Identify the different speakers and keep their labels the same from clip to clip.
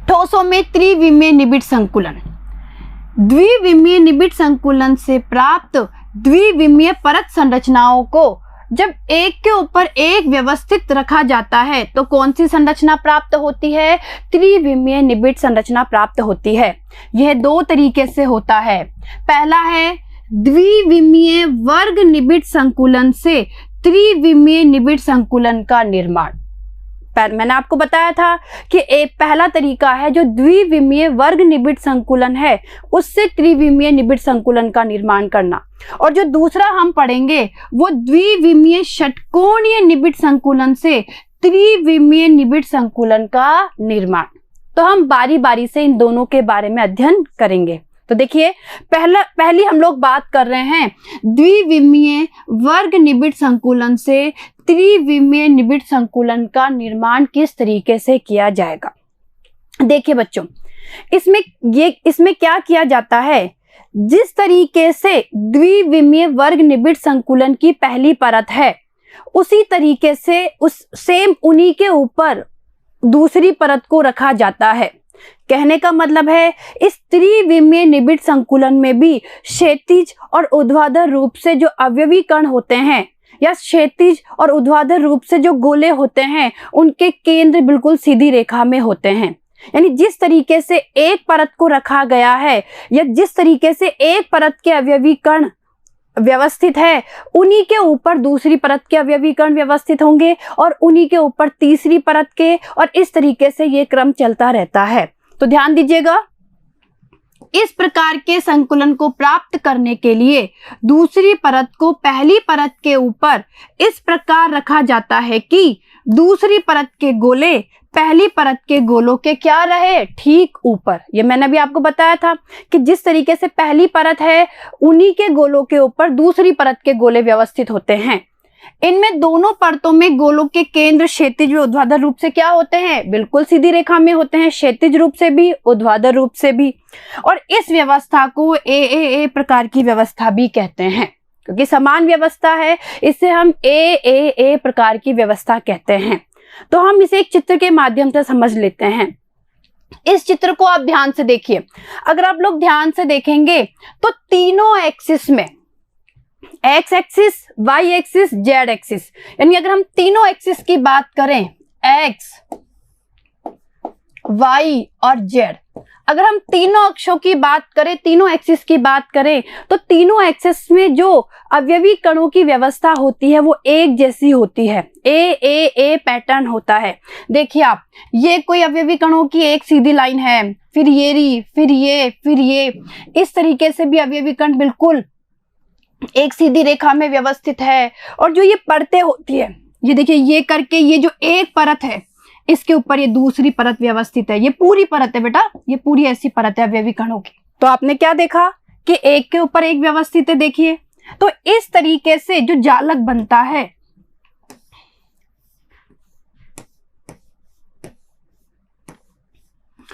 Speaker 1: ठोसों में त्रिविमीय निबिड़ संकुलन। द्विविमीय निबिड़ संकुलन से प्राप्त द्विविमीय परत संरचनाओं को जब एक के ऊपर एक व्यवस्थित रखा जाता है तो कौन सी संरचना प्राप्त होती है? त्रिविमीय निबिड़ संरचना प्राप्त होती है। यह दो तरीके से होता है। पहला है द्विविमीय वर्ग निबिड़ संकुलन से त्रिविमीय निबिड़ संकुलन का निर्माण। मैंने आपको बताया था कि एक पहला तरीका है जो द्विविमीय वर्ग निबिड़ संकुलन है उससे त्रिविमीय निबिड़ संकुलन का निर्माण करना, और जो दूसरा हम पढ़ेंगे वो द्विविमीय षटकोणीय निबिड़ संकुलन से त्रिविमीय निबिड़ संकुलन का निर्माण। तो हम बारी बारी से इन दोनों के बारे में अध्ययन करेंगे। तो देखिए, पहली हम लोग बात कर रहे हैं द्विविमीय वर्ग निबिड़ संकुलन से त्रिविमीय निबिड़ संकुलन का निर्माण किस तरीके से किया जाएगा। देखिए बच्चों, इसमें क्या किया जाता है, जिस तरीके से द्विविमीय वर्ग निबिड़ संकुलन की पहली परत है उसी तरीके से उन्हीं के ऊपर दूसरी परत को रखा जाता है। कहने का मतलब है इस त्रिविमीय निबिड़ संकुलन में भी क्षैतिज और ऊर्ध्वाधर रूप से जो अवयवी कण होते हैं या क्षैतिज और ऊर्ध्वाधर रूप से जो गोले होते हैं उनके केंद्र बिल्कुल सीधी रेखा में होते हैं। यानी जिस तरीके से एक परत को रखा गया है या जिस तरीके से एक परत के अवयवी कण व्यवस्थित है उन्हीं के ऊपर दूसरी परत के अवयवी कण व्यवस्थित होंगे और उन्हीं के ऊपर तीसरी परत के, और इस तरीके से ये क्रम चलता रहता है। तो ध्यान दीजिएगा, इस प्रकार के संकुलन को प्राप्त करने के लिए दूसरी परत को पहली परत के ऊपर इस प्रकार रखा जाता है कि दूसरी परत के गोले पहली परत के गोलों के क्या रहे, ठीक ऊपर। ये मैंने भी आपको बताया था कि जिस तरीके से पहली परत है उन्हीं के गोलों के ऊपर दूसरी परत के गोले व्यवस्थित होते हैं। इनमें दोनों परतों में गोलों के केंद्र क्षैतिज व ऊर्ध्वाधर रूप से क्या होते हैं, बिल्कुल सीधी रेखा में होते हैं, क्षैतिज रूप से भी ऊर्ध्वाधर रूप से भी। और इस व्यवस्था को ए प्रकार की व्यवस्था भी कहते हैं, क्योंकि समान व्यवस्था है, इससे हम ए प्रकार की व्यवस्था कहते हैं। तो हम इसे एक चित्र के माध्यम से समझ लेते हैं। इस चित्र को आप ध्यान से देखिए। अगर आप लोग ध्यान से देखेंगे तो तीनों एक्सिस में x axis, y axis, z axis, यानी अगर हम तीनों एक्सिस की बात करें, एक्स, वाई और जेड, अगर हम तीनों अक्षों की बात करें, तीनों एक्सिस की बात करें, तो तीनों एक्सिस में जो अवयवी कणों की व्यवस्था होती है वो एक जैसी होती है। ए पैटर्न होता है। देखिए आप, ये कोई अवयवी कणों की एक सीधी लाइन है, फिर ये रही, फिर ये, इस तरीके से भी अवयवी कण बिल्कुल एक सीधी रेखा में व्यवस्थित है। और जो ये परतें होती है, ये देखिए, ये करके ये जो एक परत है इसके ऊपर ये दूसरी परत व्यवस्थित है। ये पूरी परत है बेटा, ये पूरी ऐसी परत है अवयवी कणों की। तो आपने क्या देखा कि एक के ऊपर एक व्यवस्थित है। देखिए, तो इस तरीके से जो जालक बनता है,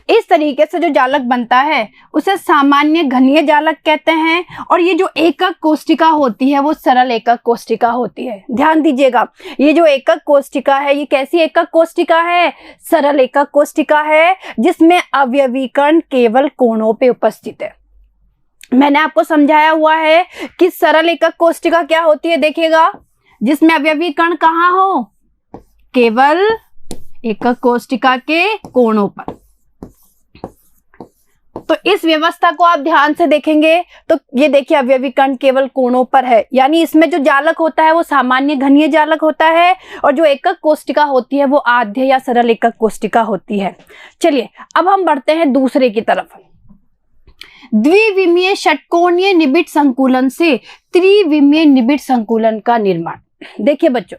Speaker 1: इस तरीके से जो जालक बनता है उसे सामान्य घनीय जालक कहते हैं। और ये जो एकक कोष्टिका होती है वो सरल एकक कोष्टिका होती है। ध्यान दीजिएगा, ये जो एकक कोष्टिका है ये कैसी एकक कोष्टिका है, सरल एकक कोष्टिका है, जिसमें अवयवी कण केवल कोणों पे उपस्थित है। मैंने आपको समझाया हुआ है कि सरल एकक कोष्टिका क्या होती है, देखिएगा, जिसमें अवयवी कण कहाँ हो, केवल एकक कोष्टिका के कोणों पर। तो इस व्यवस्था को आप ध्यान से देखेंगे तो ये देखिए, अवयवी कण केवल कोणों पर है, यानी इसमें जो जालक होता है वो सामान्य घनीय जालक होता है, और जो एकक कोष्टिका होती है वो आद्य या सरल एकक कोष्टिका होती है। चलिए अब हम बढ़ते हैं दूसरे की तरफ। द्विविमीय षटकोणीय निबिड़ संकुलन से त्रिविमीय निबिड़ संकुलन का निर्माण। देखिए बच्चों,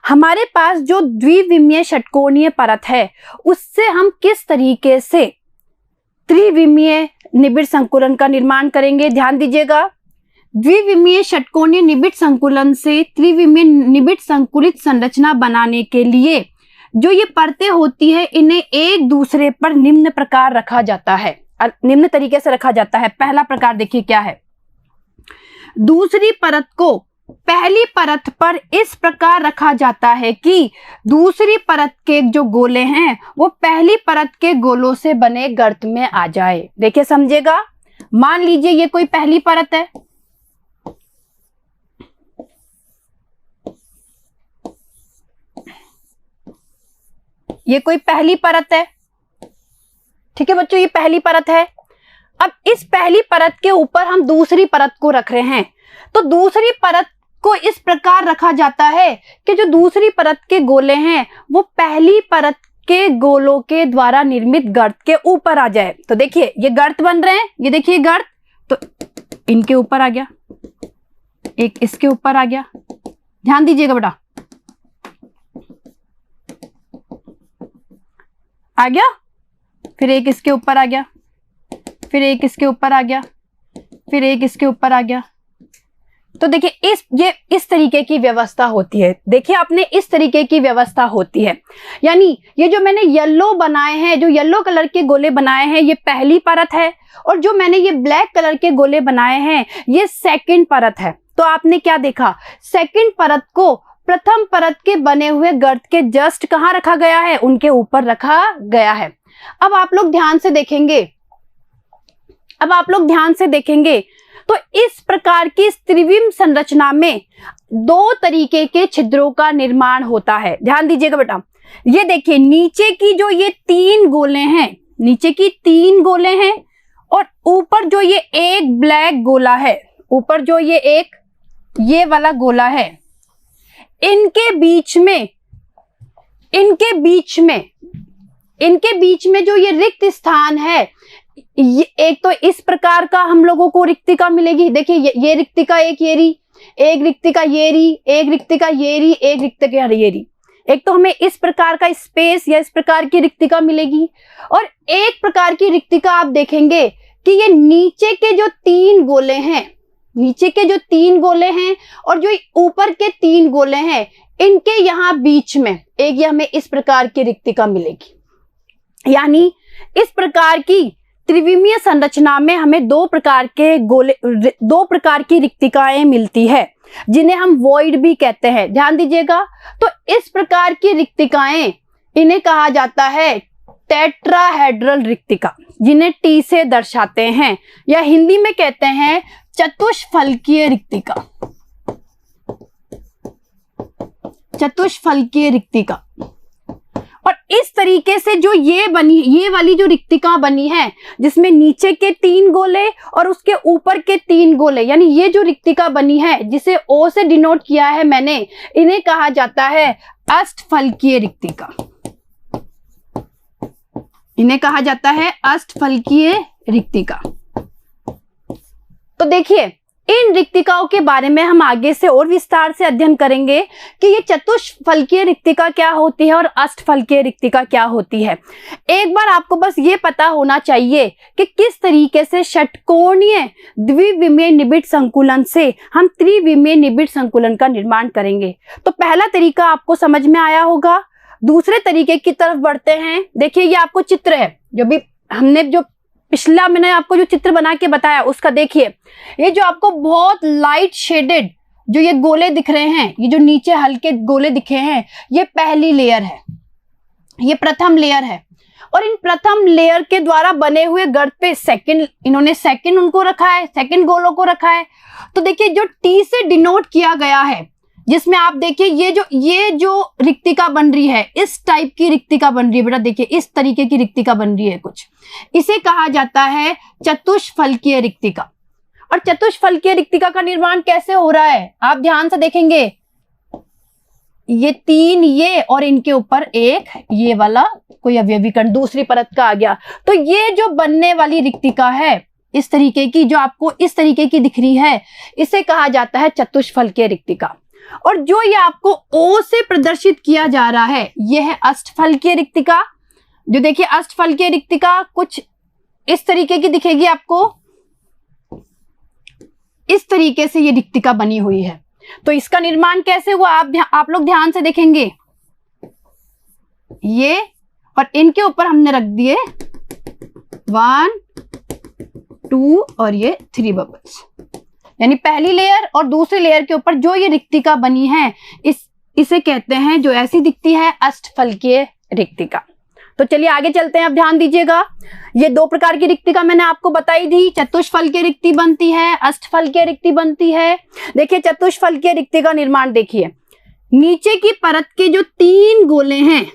Speaker 1: हमारे पास जो द्विविमीय षटकोणीय परत है उससे हम किस तरीके से त्रिविमीय निबिड़ संकुलन का निर्माण करेंगे। ध्यान दीजिएगा, द्विविमीय षटकोणीय निबिड़ संकुलन से त्रिविमीय निबिड़ संकुलित संरचना बनाने के लिए जो ये परतें होती है इन्हें एक दूसरे पर निम्न प्रकार रखा जाता है, निम्न तरीके से रखा जाता है। पहला प्रकार देखिए क्या है, दूसरी परत को पहली परत पर इस प्रकार रखा जाता है कि दूसरी परत के जो गोले हैं वो पहली परत के गोलों से बने गर्त में आ जाए। देखिए समझेगा, मान लीजिए ये कोई पहली परत है, ये कोई पहली परत है, ठीक है बच्चों, ये पहली परत है। अब इस पहली परत के ऊपर हम दूसरी परत को रख रहे हैं, तो दूसरी परत को इस प्रकार रखा जाता है कि जो दूसरी परत के गोले हैं वो पहली परत के गोलों के द्वारा निर्मित गर्त के ऊपर आ जाए। तो देखिए ये गर्त बन रहे हैं, ये देखिए गर्त, तो इनके ऊपर आ गया, एक इसके ऊपर आ गया, ध्यान दीजिएगा बेटा, आ गया, फिर एक इसके ऊपर आ गया, फिर एक इसके ऊपर आ गया, फिर एक इसके ऊपर आ गया। तो देखिए ये इस तरीके की व्यवस्था होती है। देखिए आपने इस तरीके की व्यवस्था होती है, यानी ये जो मैंने येलो बनाए हैं, जो येलो कलर के गोले बनाए हैं, ये पहली परत है, और जो मैंने ये ब्लैक कलर के गोले बनाए हैं ये सेकंड परत है। तो आपने क्या देखा, सेकंड परत को प्रथम परत के बने हुए गर्त के जस्ट कहां रखा गया है, उनके ऊपर रखा गया है। अब आप लोग ध्यान से देखेंगे, अब आप लोग ध्यान से देखेंगे तो इस प्रकार की त्रिविम संरचना में दो तरीके के छिद्रों का निर्माण होता है। ध्यान दीजिएगा बेटा, ये देखिए नीचे की जो ये तीन गोले हैं, नीचे की तीन गोले हैं, और ऊपर जो ये एक ब्लैक गोला है, ऊपर जो ये एक ये वाला गोला है, इनके बीच में जो ये रिक्त स्थान है, ये एक तो इस प्रकार का हम लोगों को रिक्तिका मिलेगी। देखिए ये रिक्तिका एक येरी, एक रिक्तिका येरी, एक रिक्तिका येरी, एक रिक्तिका येरी, एक तो हमें इस प्रकार का स्पेस या इस प्रकार की रिक्तिका मिलेगी। और एक प्रकार की रिक्तिका आप देखेंगे कि ये नीचे के जो तीन गोले हैं, नीचे के जो तीन गोले हैं और जो ऊपर के तीन गोले हैं, इनके यहाँ बीच में एक ये हमें इस प्रकार की रिक्तिका मिलेगी। यानी इस प्रकार की त्रिविमीय संरचना में हमें दो प्रकार की रिक्तिकाएं मिलती है, जिन्हें हम वॉइड भी कहते हैं। ध्यान दीजिएगा, तो इस प्रकार की रिक्तिकाएं, इन्हें कहा जाता है टेट्राहेड्रल रिक्तिका, जिन्हें टी से दर्शाते हैं, या हिंदी में कहते हैं चतुष्फलकीय रिक्तिका, चतुष्फलकीय रिक्तिका। और इस तरीके से जो ये वाली जो रिक्तिका बनी है, जिसमें नीचे के तीन गोले और उसके ऊपर के तीन गोले, यानी ये जो रिक्तिका बनी है जिसे ओ से डिनोट किया है मैंने, इन्हें कहा जाता है अष्टफलकीय रिक्तिका, इन्हें कहा जाता है अष्टफलकीय रिक्तिका। तो देखिए इन रिक्तिकाओं के बारे में हम आगे से और विस्तार से अध्ययन करेंगे कि ये चतुष्फलकीय रिक्तिका क्या होती है और अष्टफलकीय रिक्तिका क्या होती है। एक बार आपको बस ये पता होना चाहिए कि किस तरीके से षटकोणीय द्विविमीय निबिड़ संकुलन से हम त्रिविमीय निबिड़ संकुलन का निर्माण करेंगे। तो पहला तरीका आपको समझ में आया होगा। दूसरे तरीके की तरफ बढ़ते हैं। देखिए ये आपको चित्र है, जो भी हमने जो पिछला मैंने आपको जो चित्र बना के बताया उसका देखिए, ये जो आपको बहुत लाइट शेडेड जो ये गोले दिख रहे हैं, ये जो नीचे हल्के गोले दिखे हैं, ये पहली लेयर है, ये प्रथम लेयर है। और इन प्रथम लेयर के द्वारा बने हुए गर्त पे सेकंड, इन्होंने सेकंड उनको रखा है, सेकंड गोलों को रखा है। तो देखिए जो टी से डिनोट किया गया है, जिसमें आप देखिए ये जो रिक्तिका बन रही है, इस टाइप की रिक्तिका बन रही है बेटा, देखिए इस तरीके की रिक्तिका बन रही है कुछ, इसे कहा जाता है चतुष्फलकीय रिक्तिका। और चतुष्फलकीय रिक्तिका का निर्माण कैसे हो रहा है आप ध्यान से देखेंगे, ये तीन ये और इनके ऊपर एक ये वाला कोई अवयवी कण दूसरी परत का आ गया। तो ये जो बनने वाली रिक्तिका है इस तरीके की, जो आपको इस तरीके की दिख रही है, इसे कहा जाता है चतुष्फलकीय रिक्तिका। और जो ये आपको ओ से प्रदर्शित किया जा रहा है, यह है अष्टफलकीय रिक्तिका। जो देखिए अष्टफलकीय रिक्तिका कुछ इस तरीके की दिखेगी आपको, इस तरीके से ये रिक्तिका बनी हुई है। तो इसका निर्माण कैसे हुआ आप लोग ध्यान से देखेंगे, ये और इनके ऊपर हमने रख दिए 1 2 और ये 3 बबल्स। यानी पहली लेयर और दूसरी लेयर के ऊपर जो ये रिक्तिका बनी है इसे कहते हैं, जो ऐसी दिखती है, अष्टफलकीय रिक्तिका। तो चलिए आगे चलते हैं। अब ध्यान दीजिएगा, ये दो प्रकार की रिक्तिका मैंने आपको बताई थी। चतुष्फलकीय रिक्ति बनती है, अष्टफलकीय रिक्ति बनती है। देखिए चतुष्फलकीय रिक्ति का निर्माण देखिए, नीचे की परत के जो 3 गोले हैं,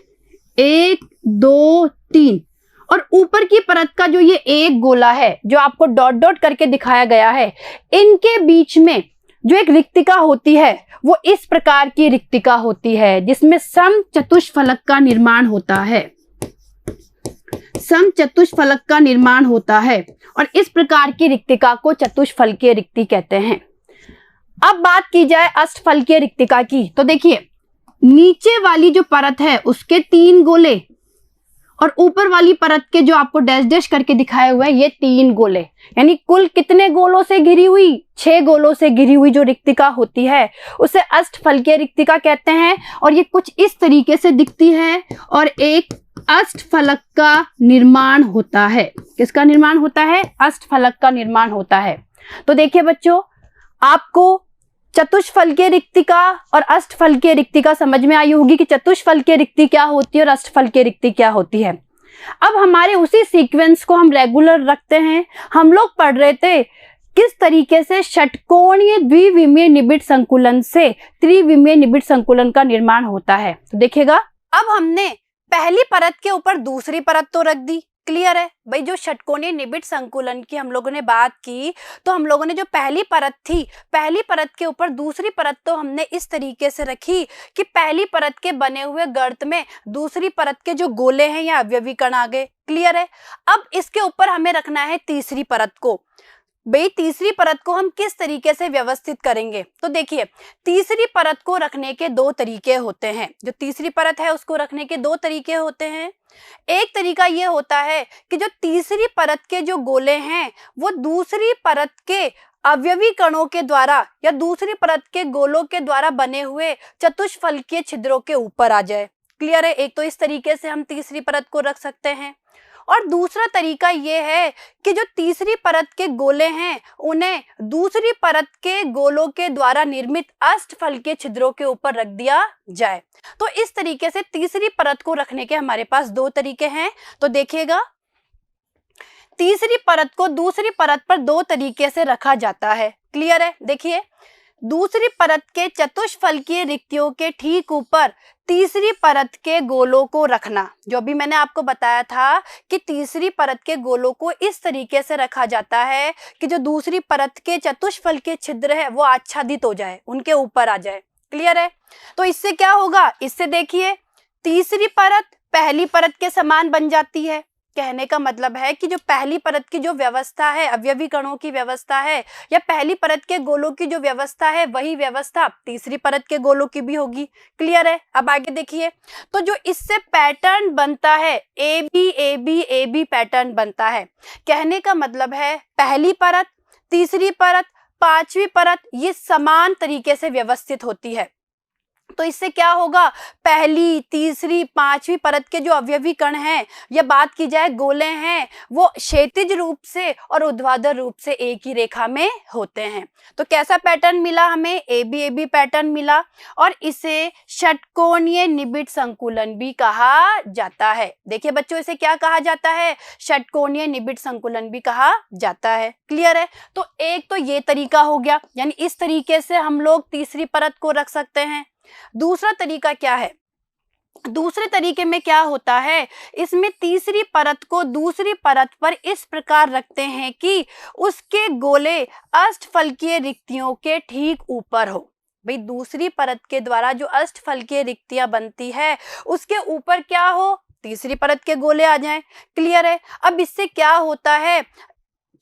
Speaker 1: 1 2 3, और ऊपर की परत का जो ये एक गोला है जो आपको डॉट डॉट करके दिखाया गया है, इनके बीच में जो एक रिक्तिका होती है वो इस प्रकार की रिक्तिका होती है, जिसमें समचतुष्फलक का निर्माण होता है। समचतुष्फलक का निर्माण होता है और इस प्रकार की रिक्तिका को चतुष्फलकीय रिक्ति कहते हैं। अब बात की जाए अष्टफलकीय रिक्तिका की, तो देखिए नीचे वाली जो परत है उसके 3 गोले और ऊपर वाली परत के जो आपको डैश डैश करके दिखाए हुए हैं ये 3 गोले, यानी कुल कितने गोलों से घिरी हुई, 6 गोलों से घिरी हुई जो रिक्तिका होती है उसे अष्टफलकीय रिक्तिका कहते हैं। और ये कुछ इस तरीके से दिखती है और एक अष्टफलक का निर्माण होता है। किसका निर्माण होता है? अष्टफलक का निर्माण होता है। तो देखिए बच्चों, आपको चतुष्फलकीय रिक्तिका और अष्टफलकीय रिक्तिका समझ में आई होगी कि चतुष्फलकीय रिक्ति क्या होती है और अष्टफलकीय रिक्ति क्या होती है। अब हमारे उसी सीक्वेंस को हम रेगुलर रखते हैं। हम लोग पढ़ रहे थे किस तरीके से षटकोणीय द्विविमीय निबिड़ संकुलन से त्रिविमीय निबिड़ संकुलन का निर्माण होता है। तो देखिएगा, अब हमने पहली परत के ऊपर दूसरी परत तो रख दी, क्लियर है भाई। जो षटकोणीय निबिड़ संकुलन की हम लोगों ने बात की, तो हम लोगों ने जो पहली परत थी, पहली परत के ऊपर दूसरी परत तो हमने इस तरीके से रखी कि पहली परत के बने हुए गर्त में दूसरी परत के जो गोले हैं या अवयवी कण आ गए, क्लियर है। अब इसके ऊपर हमें रखना है तीसरी परत को। भाई तीसरी परत को हम किस तरीके से व्यवस्थित करेंगे? तो देखिए, तीसरी परत को रखने के 2 तरीके होते हैं। जो तीसरी परत है उसको रखने के 2 तरीके होते हैं। एक तरीका ये होता है कि जो तीसरी परत के जो गोले हैं वो दूसरी परत के अवयवी कणों के द्वारा या दूसरी परत के गोलों के द्वारा बने हुए चतुष्फलकीय छिद्रों के ऊपर आ जाए, क्लियर है। एक तो इस तरीके से हम तीसरी परत को रख सकते हैं, और दूसरा तरीका ये है कि जो तीसरी परत के गोले हैं उन्हें दूसरी परत के गोलों के द्वारा निर्मित अष्टफलकीय छिद्रों के ऊपर रख दिया जाए। तो इस तरीके से तीसरी परत को रखने के हमारे पास 2 तरीके हैं। तो देखिएगा, तीसरी परत को दूसरी परत पर 2 तरीके से रखा जाता है, क्लियर है। देखिए, दूसरी परत के चतुष्फलकीय रिक्तियों के ठीक ऊपर तीसरी परत के गोलों को रखना। जो भी मैंने आपको बताया था कि तीसरी परत के गोलों को इस तरीके से रखा जाता है कि जो दूसरी परत के चतुष्फलकीय छिद्र है वो आच्छादित हो जाए, उनके ऊपर आ जाए, क्लियर है। तो इससे क्या होगा? इससे देखिए, तीसरी परत पहली परत के समान बन जाती है। कहने का मतलब है कि जो पहली परत की जो व्यवस्था है, अवयवी कणों की व्यवस्था है या पहली परत के गोलों की जो व्यवस्था है, वही व्यवस्था तीसरी परत के गोलों की भी होगी, क्लियर है। अब आगे देखिए, तो जो इससे पैटर्न बनता है A B A B A B pattern बनता है। कहने का मतलब है पहली परत, तीसरी परत, पांचवी परत ये समान तरीके से व्यवस्थित होती है। तो इससे क्या होगा? पहली, तीसरी, पांचवी परत के जो अवयवी कण हैं या बात की जाए गोले हैं, वो क्षैतिज रूप से और ऊर्ध्वाधर रूप से एक ही रेखा में होते हैं। तो कैसा पैटर्न मिला हमें? ए बी पैटर्न मिला, और इसे षटकोणीय निबिड़ संकुलन भी कहा जाता है। देखिए बच्चों, इसे क्या कहा जाता है? षटकोणीय निबिड़ संकुलन भी कहा जाता है, क्लियर है। तो एक तो ये तरीका हो गया, यानी इस तरीके से हम लोग तीसरी परत को रख सकते हैं। दूसरा तरीका क्या है? दूसरे तरीके में क्या होता है, इसमें तीसरी परत को दूसरी परत पर इस प्रकार रखते हैं कि उसके गोले अष्टफलकीय रिक्तियों के ठीक ऊपर हो। भाई दूसरी परत के द्वारा जो अष्टफलकीय रिक्तियां बनती है उसके ऊपर क्या हो? तीसरी परत के गोले आ जाएं, क्लियर है। अब इससे क्या होता है?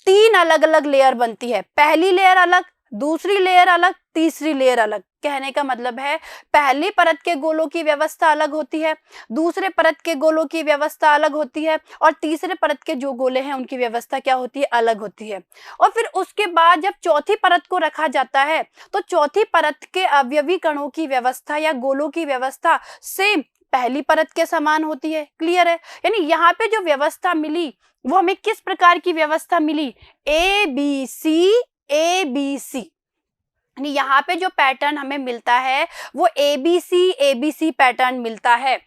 Speaker 1: 3 अलग अलग लेयर बनती है। पहली लेयर अलग, दूसरी लेयर अलग, तीसरी लेयर अलग। कहने का मतलब है पहली परत के गोलों की व्यवस्था अलग होती है, दूसरे परत के गोलों की व्यवस्था अलग होती है, और तीसरे परत के जो गोले हैं उनकी व्यवस्था क्या होती है? अलग होती है। और फिर उसके बाद जब चौथी परत को रखा जाता है तो चौथी परत के अवयवी कणों की व्यवस्था या गोलों की व्यवस्था सेम पहली परत के समान होती है, क्लियर है। यानी यहाँ पे जो व्यवस्था मिली वो हमें किस प्रकार की व्यवस्था मिली? ए बी सी ABC, यानी यहाँ पे जो पैटर्न हमें मिलता है वो ABC पैटर्न मिलता है।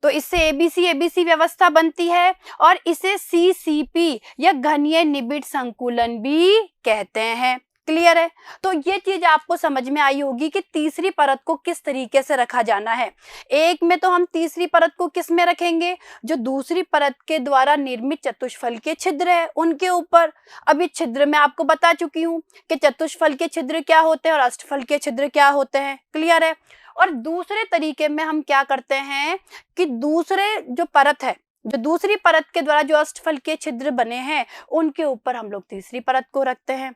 Speaker 1: तो इससे ABC व्यवस्था बनती है और इसे CCP या घनीय निबिड़ संकुलन भी कहते हैं। क्लियर है? तो ये चीज आपको समझ में आई होगी कि तीसरी परत को किस तरीके से रखा जाना है। एक में तो हम तीसरी परत को किस में रखेंगे, जो दूसरी परत के द्वारा निर्मित चतुष्फल के छिद्र है उनके ऊपर। अभी छिद्र मैं आपको बता चुकी हूँ कि चतुष्फल के छिद्र क्या होते हैं और अष्टफल के छिद्र क्या होते हैं। क्लियर है? और दूसरे तरीके में हम क्या करते हैं कि दूसरे जो परत है, जो दूसरी परत के द्वारा जो अष्टफल के छिद्र बने हैं उनके ऊपर हम लोग तीसरी परत को रखते हैं।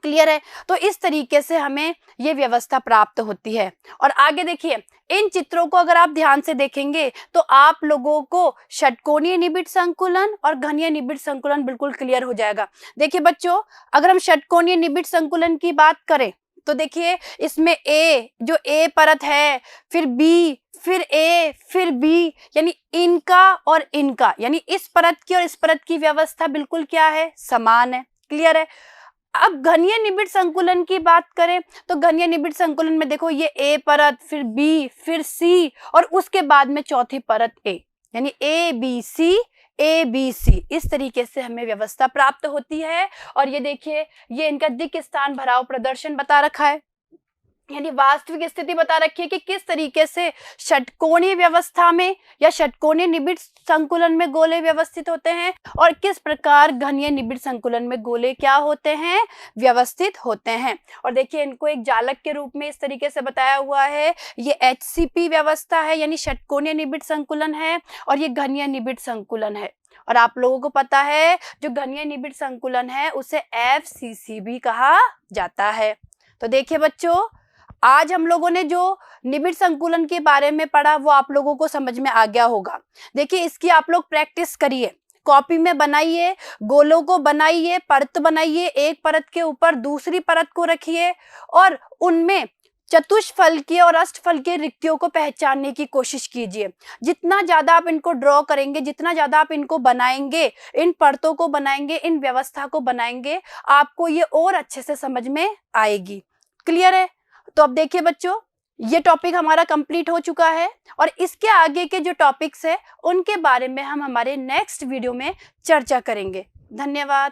Speaker 1: क्लियर है? तो इस तरीके से हमें ये व्यवस्था प्राप्त होती है। और आगे देखिए, इन चित्रों को अगर आप ध्यान से देखेंगे तो आप लोगों को षटकोणीय निबिड़ संकुलन और घनीय निबिड़ संकुलन बिल्कुल क्लियर हो जाएगा। देखिए बच्चों, अगर हम षटकोणीय निबिड़ संकुलन की बात करें तो देखिए इसमें जो A परत है, फिर B, फिर A, फिर B, यानी इनका और इनका, यानी इस परत की और इस परत की व्यवस्था बिल्कुल क्या है, समान है। क्लियर है? अब घनीय निबिड़ संकुलन की बात करें तो घनीय निबिड़ संकुलन में देखो ये A परत, फिर B, फिर C और उसके बाद में चौथी परत A, यानी ABC इस तरीके से हमें व्यवस्था प्राप्त होती है। और ये देखिए, ये इनका दिक् स्थान भराव प्रदर्शन बता रखा है, यानी वास्तविक स्थिति बता रखी है कि किस तरीके से षटकोणीय व्यवस्था में या षटकोणीय निबिड़ संकुलन में गोले व्यवस्थित होते हैं और किस प्रकार घनीय निबिड़ संकुलन में गोले क्या होते हैं, व्यवस्थित होते हैं। और देखिए इनको एक जालक के रूप में इस तरीके से बताया हुआ है। ये HCP व्यवस्था है, यानी षटकोणीय निबिड़ संकुलन है, और ये घनीय निबिड़ संकुलन है। और आप लोगों को पता है जो घनीय निबिड़ संकुलन है उसे FCC भी कहा जाता है। तो देखिए बच्चों, आज हम लोगों ने जो निबिड़ संकुलन के बारे में पढ़ा वो आप लोगों को समझ में आ गया होगा। देखिए इसकी आप लोग प्रैक्टिस करिए, कॉपी में बनाइए, गोलों को बनाइए, परत बनाइए, एक परत के ऊपर दूसरी परत को रखिए और उनमें चतुष्फल की और अष्टफल की रिक्तियों को पहचानने की कोशिश कीजिए। जितना ज्यादा आप इनको ड्रॉ करेंगे, जितना ज्यादा आप इनको बनाएंगे, इन परतों को बनाएंगे, इन व्यवस्था को बनाएंगे, आपको ये और अच्छे से समझ में आएगी। क्लियर है? तो अब देखिए बच्चों, ये टॉपिक हमारा कंप्लीट हो चुका है और इसके आगे के जो टॉपिक्स है उनके बारे में हम हमारे नेक्स्ट वीडियो में चर्चा करेंगे। धन्यवाद।